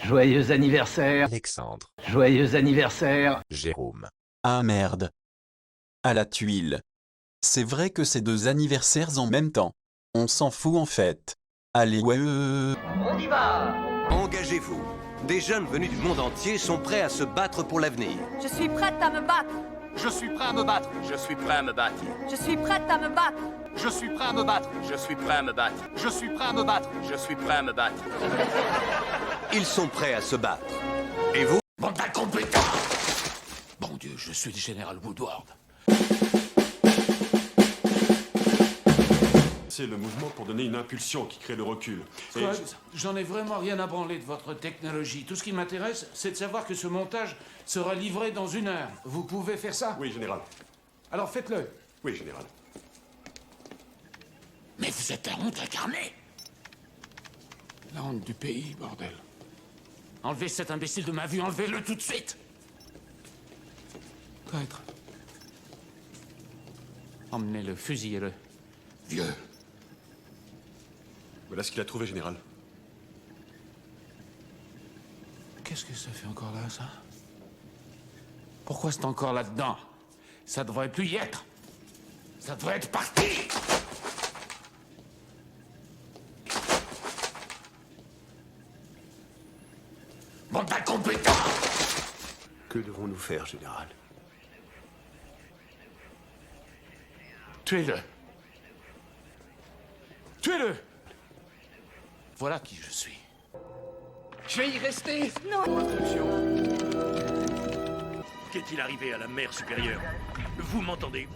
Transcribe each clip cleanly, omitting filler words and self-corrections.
Joyeux anniversaire. Alexandre. Joyeux anniversaire. Jérôme. Ah merde. À la tuile. C'est vrai que c'est 2 anniversaires en même temps. On s'en fout en fait. Allez ouais. On y va! Engagez-vous. Des jeunes venus du monde entier sont prêts à se battre pour l'avenir. Je suis prête à me battre. Je suis prêt à me battre. Je suis prêt à me battre. Je suis prête à me battre. Je suis prêt à me battre. Je suis prêt à me battre. Je suis prêt à me battre. Je suis prêt à me battre. Ils sont prêts à se battre. Et vous? Bande d'incompétents! Bon Dieu, je suis le général Woodward. C'est le mouvement pour donner une impulsion qui crée le recul. Scott, j'en ai vraiment rien à branler de votre technologie. Tout ce qui m'intéresse, c'est de savoir que ce montage sera livré dans 1 heure. Vous pouvez faire ça? Oui, général. Alors faites-le. Oui, général. Mais vous êtes la honte incarnée. La honte du pays, bordel. Enlevez cet imbécile de ma vue, enlevez-le tout de suite. Traître. Emmenez-le, fusillez-le. Vieux. Voilà ce qu'il a trouvé, général. Qu'est-ce que ça fait encore là, ça? Pourquoi c'est encore là-dedans? Ça devrait plus y être. Ça devrait être parti. Bande d'incompétents! Que devons-nous faire, général? Tuez-le. Tuez-le. Voilà qui je suis. Je vais y rester. Qu'est-il arrivé à la mer supérieure? Vous m'entendez?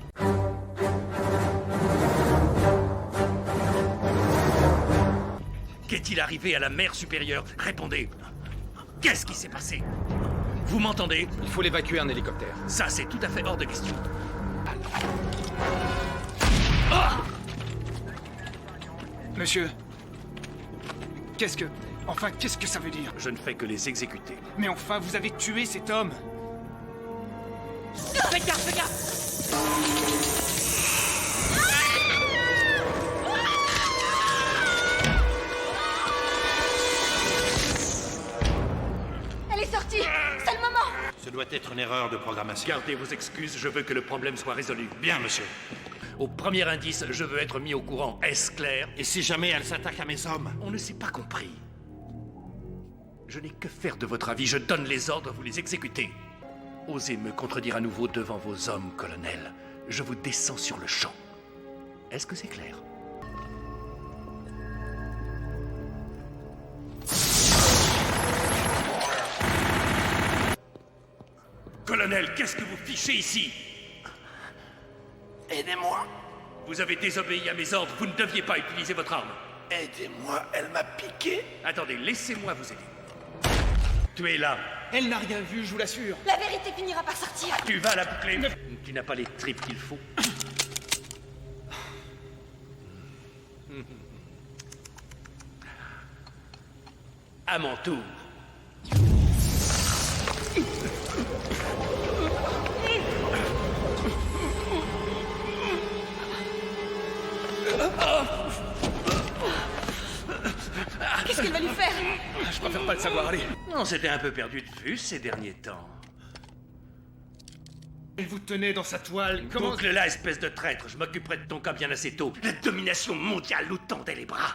Qu'est-il arrivé à la mer supérieure? Répondez. Qu'est-ce qui s'est passé? Vous m'entendez? Il faut l'évacuer en hélicoptère. Ça, c'est tout à fait hors de question. Monsieur, qu'est-ce que ça veut dire? Je ne fais que les exécuter. Mais enfin, vous avez tué cet homme. Faites gaffe, faites gaffe. Elle est sortie. C'est le moment. Ce doit être une erreur de programmation. Gardez vos excuses, je veux que le problème soit résolu. Bien, monsieur. Au premier indice, je veux être mis au courant. Est-ce clair? Et si jamais elle s'attaque à mes hommes? On ne s'est pas compris. Je n'ai que faire de votre avis. Je donne les ordres, vous les exécutez. Osez me contredire à nouveau devant vos hommes, colonel. Je vous descends sur le champ. Est-ce que c'est clair? Colonel, qu'est-ce que vous fichez ici? Aidez-moi. Vous avez désobéi à mes ordres. Vous ne deviez pas utiliser votre arme. Aidez-moi, elle m'a piqué. Attendez, laissez-moi vous aider. Tuez-la. Elle n'a rien vu, je vous l'assure. La vérité finira par sortir. Tu vas la boucler. Tu n'as pas les tripes qu'il faut. À mon tour. Qu'est-ce qu'elle va lui faire? Je préfère pas le savoir, allez. On s'était un peu perdu de vue ces derniers temps. Elle vous tenait dans sa toile. Comment... Boucle-la, espèce de traître. Je m'occuperai de ton cas bien assez tôt. La domination mondiale nous tendait les bras.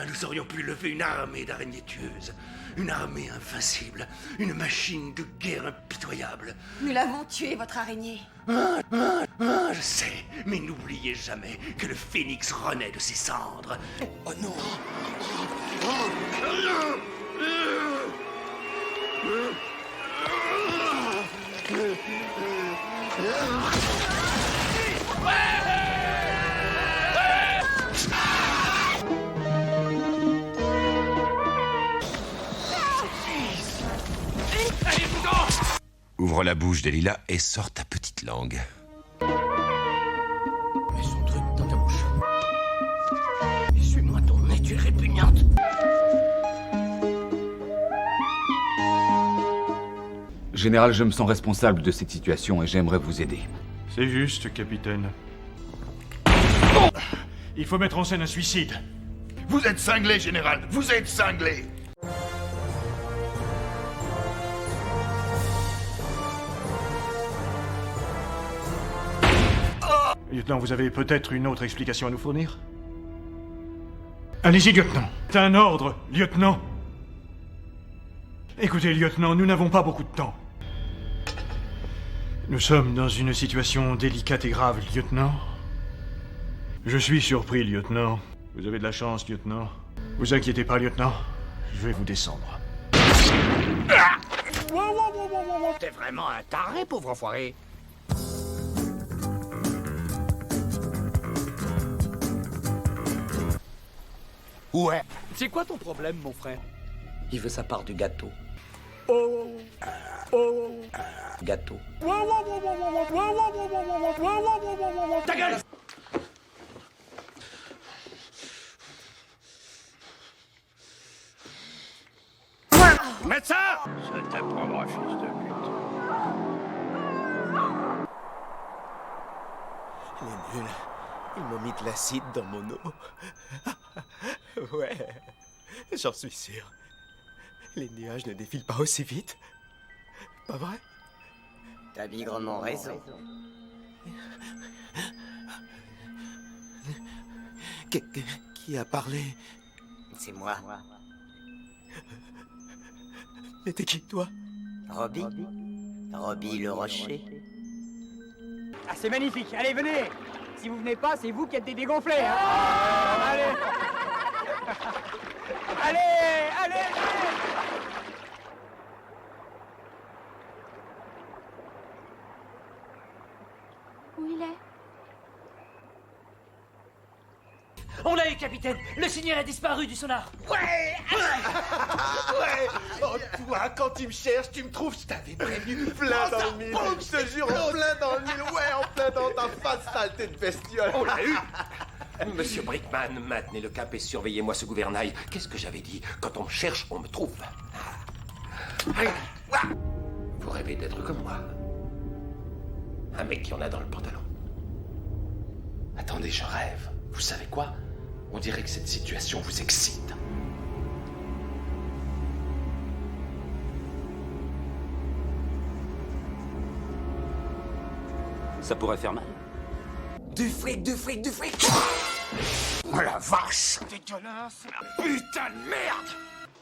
Nous aurions pu lever une armée d'araignées tueuses. Une armée invincible. Une machine de guerre impitoyable. Nous l'avons tué, votre araignée. Je sais, mais n'oubliez jamais que le phénix renaît de ses cendres. Oh non. Ouvre la bouche de Lila et sors ta petite langue. Mets son truc dans ta bouche. Suis-moi ton nez, tu es répugnante. Général, je me sens responsable de cette situation et j'aimerais vous aider. C'est juste, capitaine. Il faut mettre en scène un suicide. Vous êtes cinglé, général. Vous êtes cinglé. Lieutenant, vous avez peut-être une autre explication à nous fournir? Allez-y, lieutenant. C'est un ordre, lieutenant. Écoutez, lieutenant, nous n'avons pas beaucoup de temps. Nous sommes dans une situation délicate et grave, lieutenant. Je suis surpris, lieutenant. Vous avez de la chance, lieutenant. Vous inquiétez pas, lieutenant. Je vais vous descendre. T'es vraiment un taré, pauvre enfoiré. Ouais. C'est quoi ton problème, mon frère? Il veut sa part du gâteau. Gâteau. Ta gueule! Médecin! Je te prendrai, fils de pute. Il est nul. Ils m'ont mis de l'acide dans mon eau. Ouais, j'en suis sûr. Les nuages ne défilent pas aussi vite. Pas vrai? T'as bigrement raison. Qui a parlé? C'est moi. Mais t'es qui, toi? Robbie? Robbie le Rocher. Ah, c'est magnifique. Allez, venez. Si vous venez pas, c'est vous qui êtes des dégonflés. Hein. Allez. Allez, allez. Où il est? On l'a eu, capitaine. Le signal a disparu du sonar. Ouais. Oh, toi, quand tu me cherches, tu me trouves. Je t'avais prévenu plein dans le mille. Je te jure, en plein dans le mille. Ouais, en plein dans ta face, saleté de bestiole. On l'a eu. Monsieur Brickman, maintenez le cap et surveillez-moi ce gouvernail. Qu'est-ce que j'avais dit? Quand on me cherche, on me trouve. Vous rêvez d'être comme moi. Un mec qui en a dans le pantalon. Attendez, je rêve. Vous savez quoi? On dirait que cette situation vous excite. Ça pourrait faire mal. Du fric, du fric, du fric. Oh la vache! Dégueulasse! Putain de merde!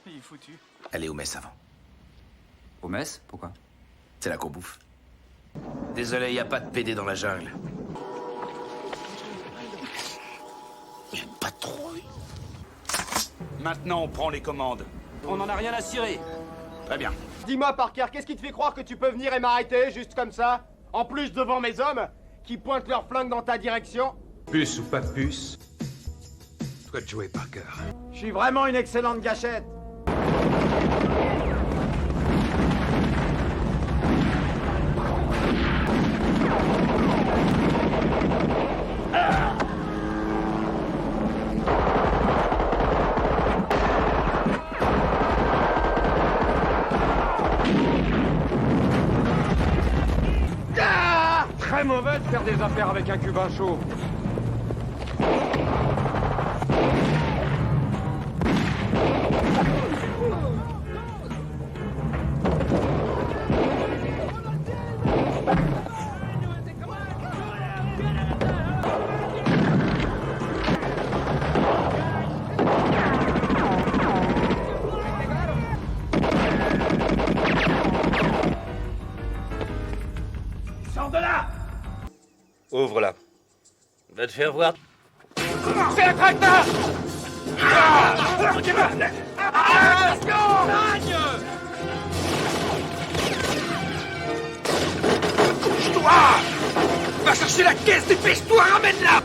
Il est foutu. Allez au mess avant. Au mess? Pourquoi? C'est là qu'on bouffe. Désolé, y a pas de PD dans la jungle. Une patrouille. Maintenant, on prend les commandes. On n'en a rien à cirer. Très bien. Dis-moi, Parker, qu'est-ce qui te fait croire que tu peux venir et m'arrêter juste comme ça? En plus devant mes hommes qui pointent leurs flingues dans ta direction? Puce ou pas puce, toi de jouer, Parker. Je suis vraiment une excellente gâchette. Très mauvais de faire des affaires avec un cubain chaud. Sors de là! Ouvre-la. Va te faire voir. C'est un tracteur! Couche-toi! Va chercher la caisse, dépêche-toi, ramène-la!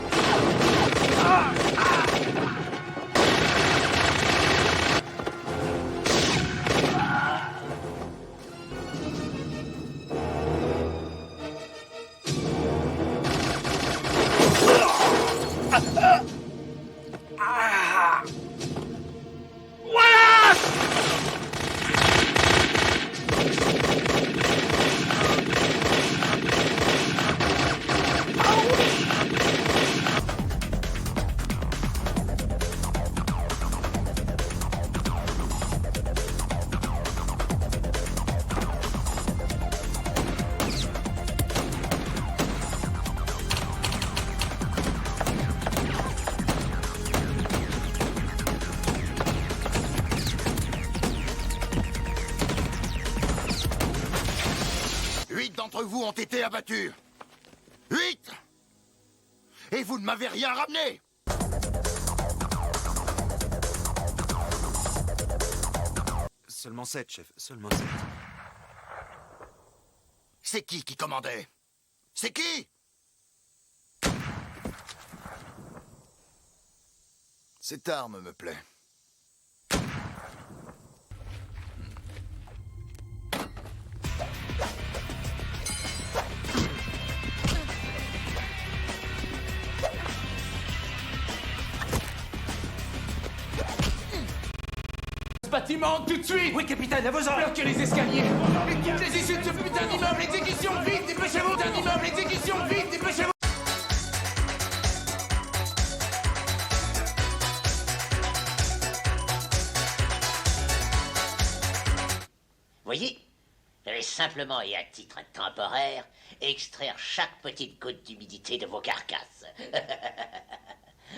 d'entre vous ont été abattus. 8. Et vous ne m'avez rien ramené. Seulement 7, chef. Seulement 7. C'est qui commandait? C'est qui? Cette arme me plaît. Bâtiment, tout de suite! Oui, capitaine, à vos ordres! Bloquez les escaliers! Et toutes les issues de ce putain d'immeuble! Exécution, vite! Dépêchez-vous! Putain d'immeuble! Exécution, vite! Dépêchez-vous! Voyez, je vais simplement et à titre temporaire extraire chaque petite goutte d'humidité de vos carcasses.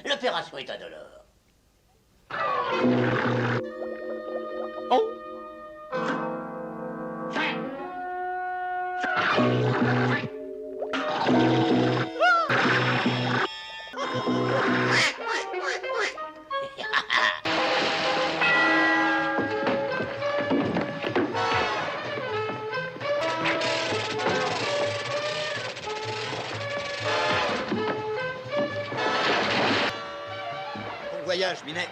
L'opération est indolore. Oh! Bon voyage, Minet.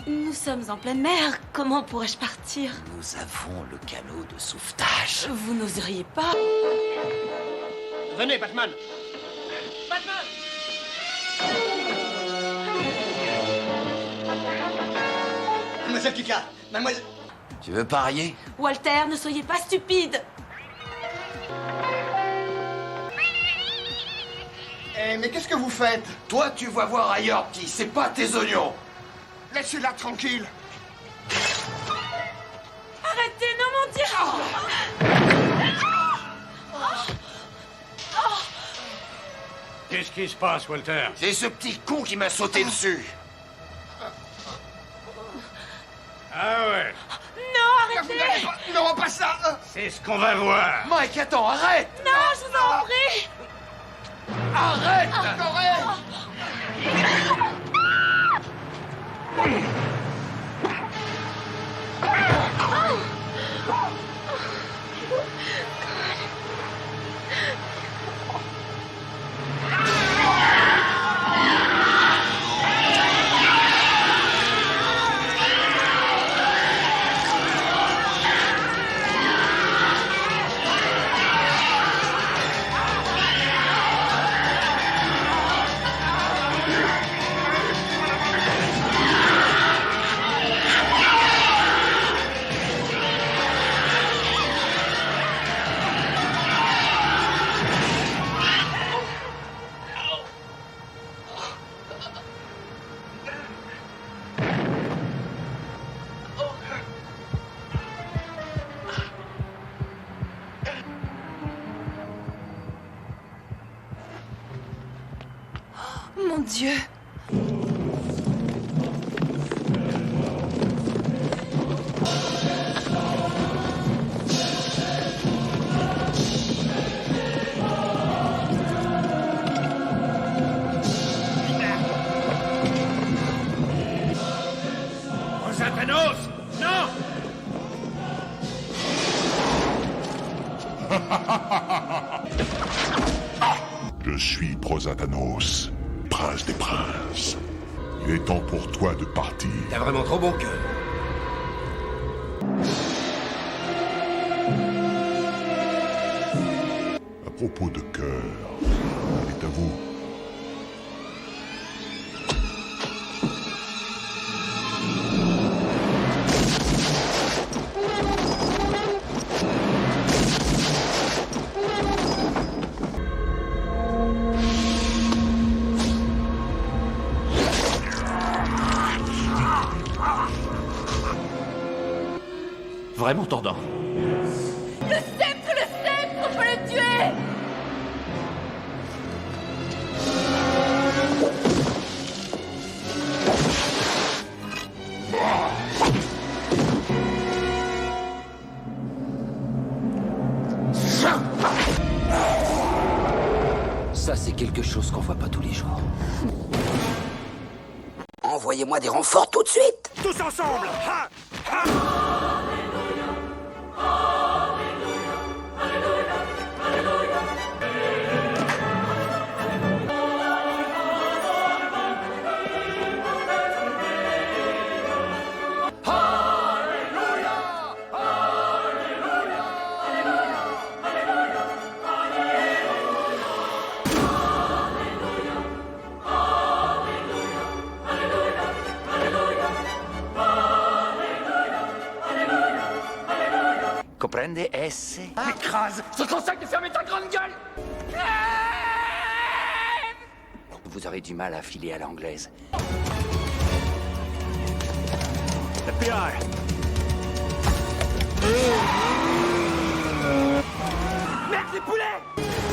Nous sommes en pleine mer. Comment pourrais-je partir? Nous avons le canot de sauvetage. Vous n'oseriez pas? Venez, Batman. Batman! Mademoiselle Kika, mademoiselle... Tu veux parier? Walter, ne soyez pas stupide. Eh, mais qu'est-ce que vous faites? Toi, tu vas voir ailleurs, petit. C'est pas tes oignons. Laissez-la tranquille. Arrêtez, non, mon Dieu! Qu'est-ce qui se passe, Walter? C'est ce petit con qui m'a sauté dessus. Ah ouais? Non, arrêtez! Non, pas ça. C'est ce qu'on va voir. Mike, attends, arrête. Non, je vous en prie! Arrête, Corée. Mon Dieu! Rosatanos! Non! Je suis Prosatanos, prince des princes. Il est temps pour toi de partir. T'as vraiment trop bon cœur. À propos de cœur, il est à vous. Vraiment tordant. Le sceptre, on peut le tuer! Ça, c'est quelque chose qu'on voit pas tous les jours. Envoyez-moi des renforts tout de suite! Tous ensemble! Ha! Ha! Comprende, esse? Écrase! C'est comme ça que fermer ta grande gueule! Vous aurez du mal à filer à l'anglaise. FBI! Merde, les poulets!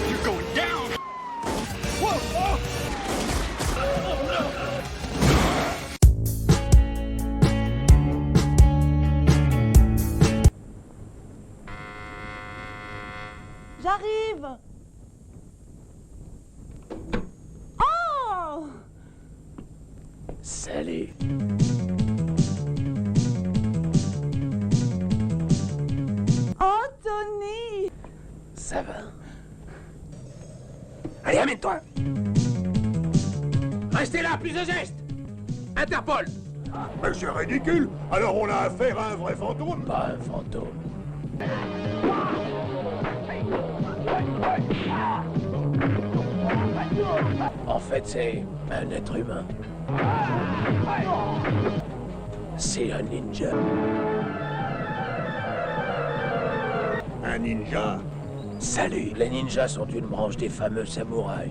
You're going down! Whoa! Oh! J'arrive! Oh! Salut. Anthony! Ça va? Allez, amène-toi! Restez là, plus de gestes! Interpol! Mais c'est ridicule! Alors on a affaire à un vrai fantôme? Pas un fantôme. En fait, c'est un être humain. C'est un ninja. Un ninja? Salut. Les ninjas sont une branche des fameux samouraïs.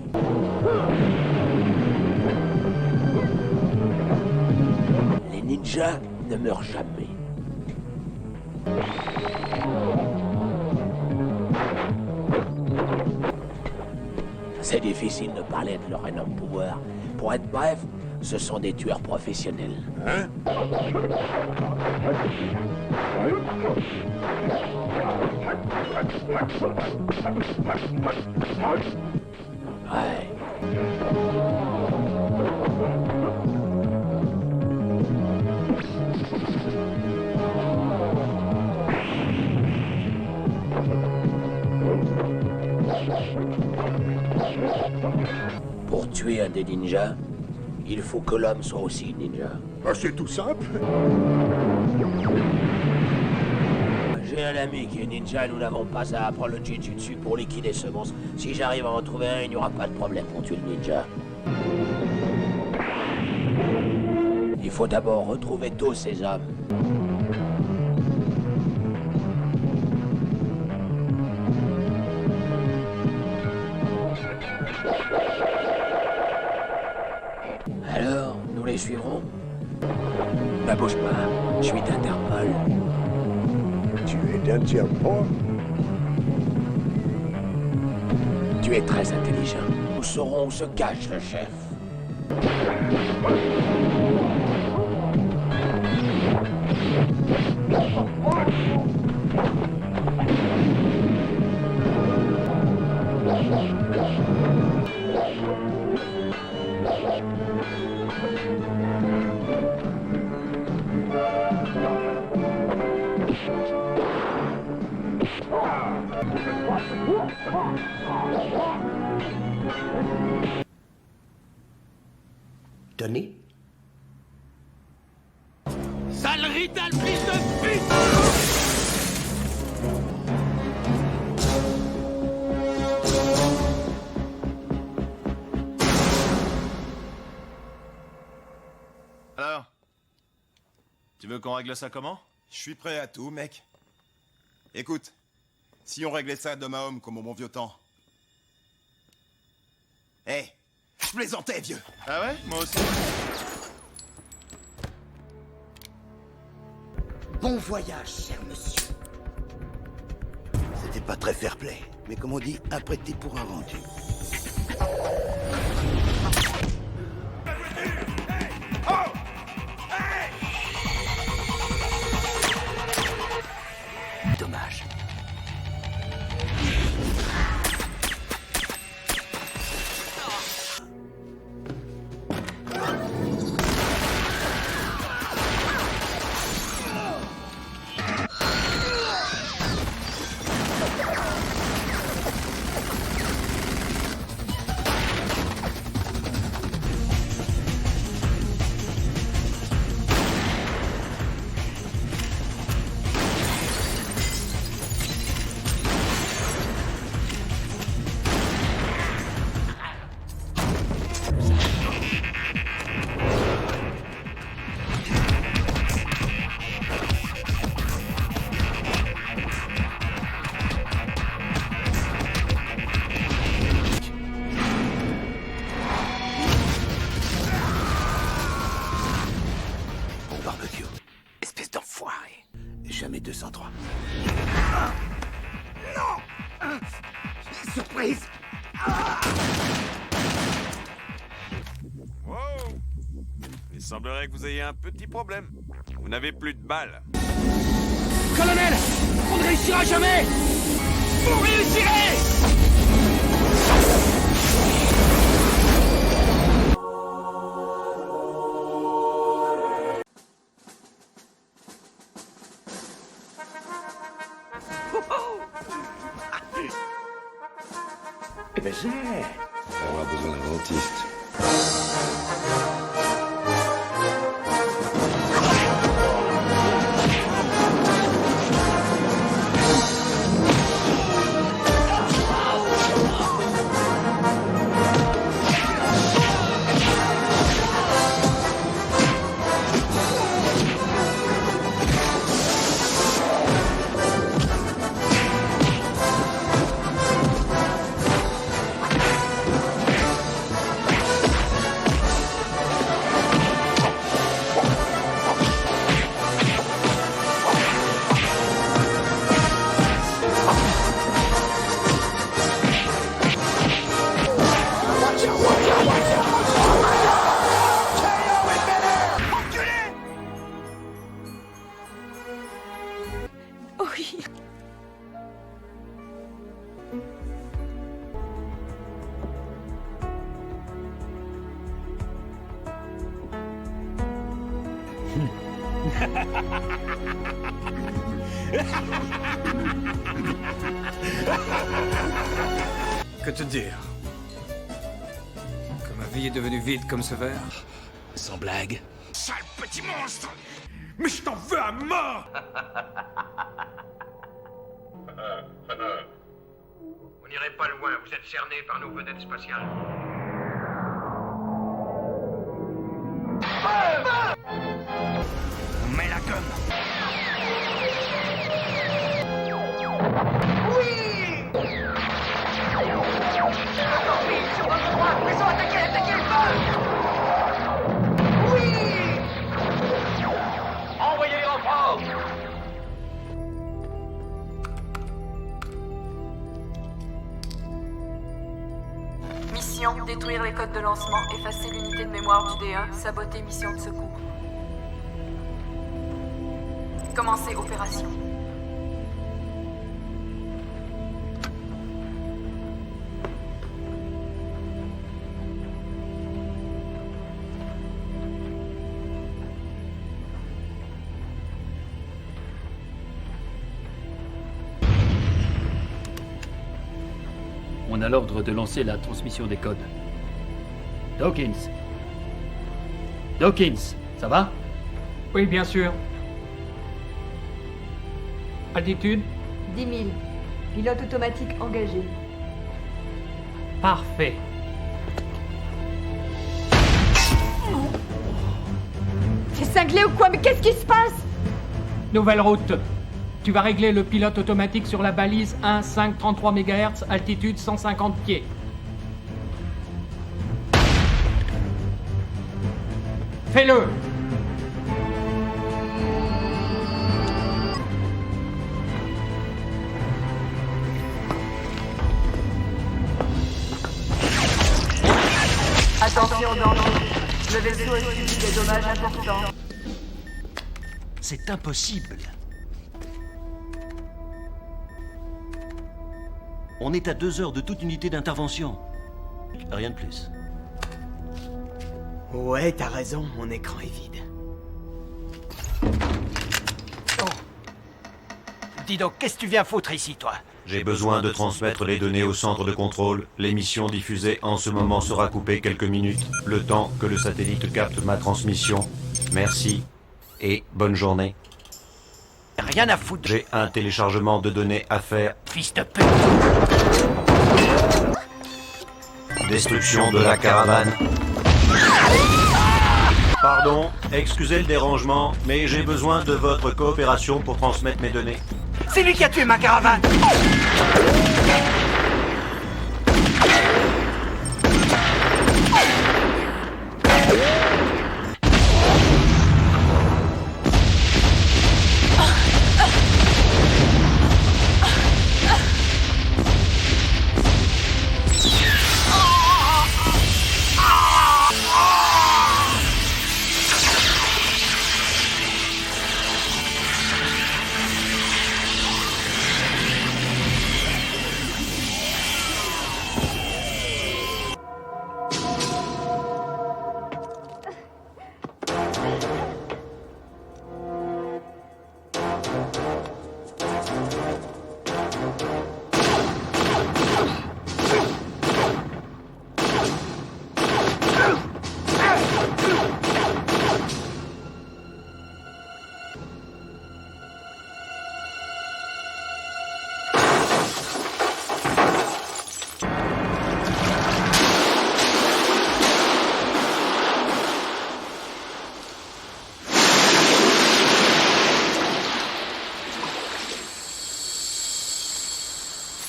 Les ninjas ne meurent jamais. C'est difficile de parler de leur énorme pouvoir. Pour être bref, ce sont des tueurs professionnels. Hein? Ouais. Pour tuer un des ninjas, il faut que l'homme soit aussi ninja. Bah, c'est tout simple. J'ai un ami qui est ninja, nous n'avons pas à apprendre le jujutsu pour liquider ce monstre. Si j'arrive à en trouver un, il n'y aura pas de problème pour tuer le ninja. Il faut d'abord retrouver tous ces hommes. Alors, nous les suivrons? Ne bouge pas, je suis d'Interpol. Tu es d'Interpol? Tu es très intelligent. Nous saurons où se cache le chef. Tony? Sale Rital, fils de pute! Alors? Tu veux qu'on règle ça comment? Je suis prêt à tout, mec. Écoute, si on réglait ça d'homme à homme comme au bon vieux temps. Hé, je plaisantais, vieux. Ah ouais? Moi aussi. Bon voyage, cher monsieur. C'était pas très fair-play, mais comme on dit, un prêté pour un rendu. Dommage. Jamais 203. Non! Surprise! Wow! Il semblerait que vous ayez un petit problème. Vous n'avez plus de balles. Colonel, on ne réussira jamais. Vous réussirez. Eh ben c'est... On va avoir besoin d'un dentiste. Oui. Que te dire? Que ma vie est devenue vide comme ce verre? Sans blague. Sale petit monstre. Mais je t'en veux à mort. Vous n'irez pas loin, vous êtes cerné par nos vedettes spatiales. On met la gomme. Oui. Sur votre droite, ils ont attaqué le feu. Oui. Envoyez les renforts. Mission, détruire les codes de lancement, effacer l'unité de mémoire du D1, saboter mission de secours. Commencer opération. On a l'ordre de lancer la transmission des codes. Dawkins. Dawkins, ça va? Oui, bien sûr. Altitude? 10 000. Pilote automatique engagé. Parfait. C'est cinglé ou quoi? Mais qu'est-ce qui se passe? Nouvelle route. Tu vas régler le pilote automatique sur la balise 1,533 MHz, altitude 150 pieds. Fais-le! vaisseau a subi des dommages importants. C'est impossible. On est à 2 heures de toute unité d'intervention. Rien de plus. Ouais, t'as raison, mon écran est vide. Oh. Dis donc, qu'est-ce que tu viens foutre ici, toi? J'ai besoin de transmettre les données au centre de contrôle. L'émission diffusée en ce moment sera coupée quelques minutes, le temps que le satellite capte ma transmission. Merci et bonne journée. Rien à foutre. J'ai un téléchargement de données à faire. Fils de pute. Destruction de la caravane. Pardon, excusez le dérangement, mais j'ai besoin de votre coopération pour transmettre mes données. C'est lui qui a tué ma caravane.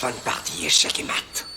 Bonne partie, échec et mat.